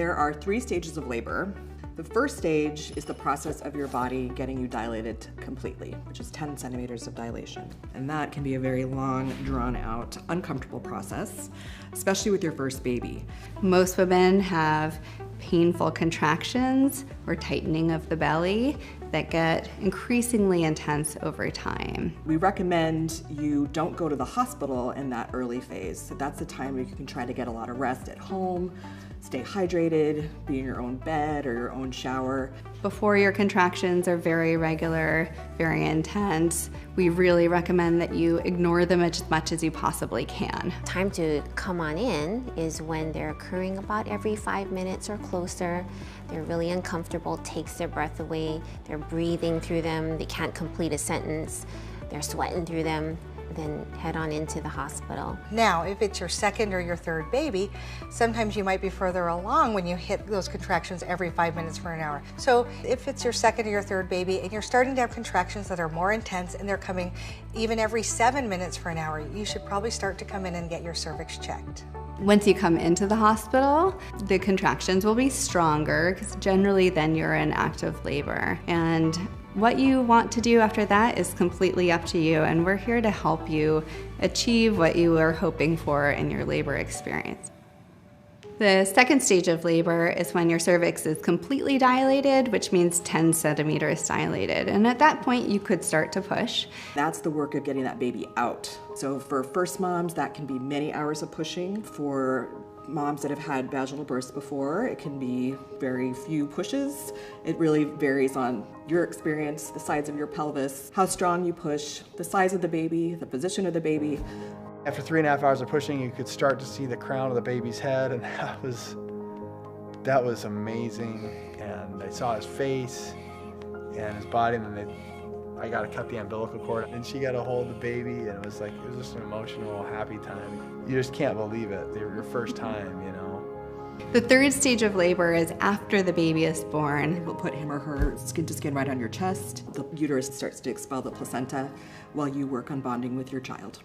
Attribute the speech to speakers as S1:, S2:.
S1: There are 3 stages of labor. The first stage is the process of your body getting you dilated completely, which is 10 centimeters of dilation. And that can be a very long, drawn out, uncomfortable process, especially with your first baby.
S2: Most women have painful contractions or tightening of the belly that get increasingly intense over time.
S1: We recommend you don't go to the hospital in that early phase. So that's the time where you can try to get a lot of rest at home, stay hydrated, be in your own bed or your own shower.
S2: Before your contractions are very regular, very intense, we really recommend that you ignore them as much as you possibly can.
S3: Time to come on in is when they're occurring about every 5 minutes or closer. They're really uncomfortable, takes their breath away, they're breathing through them, they can't complete a sentence, they're sweating through them. Then head on into the hospital.
S4: Now, if it's your second or your third baby, sometimes you might be further along when you hit those contractions every 5 minutes for an hour. So if it's your second or your third baby and you're starting to have contractions that are more intense and they're coming even every 7 minutes for an hour, you should probably start to come in and get your cervix checked.
S2: Once you come into the hospital, the contractions will be stronger because generally then you're in active labor. And what you want to do after that is completely up to you, and we're here to help you achieve what you are hoping for in your labor experience. The second stage of labor is when your cervix is completely dilated, which means 10 centimeters dilated. And at that point, you could start to push.
S1: That's the work of getting that baby out. So for first moms, that can be many hours of pushing. For moms that have had vaginal births before, it can be very few pushes. It really varies on your experience, the size of your pelvis, how strong you push, the size of the baby, the position of the baby.
S5: After 3.5 hours of pushing, you could start to see the crown of the baby's head, and that was amazing. And I saw his face and his body, and then I got to cut the umbilical cord, and she got to hold the baby, and it was just an emotional, happy time. You just can't believe it, your first time, you know.
S2: The third stage of labor is after the baby is born.
S1: We'll put him or her skin to skin right on your chest. The uterus starts to expel the placenta while you work on bonding with your child.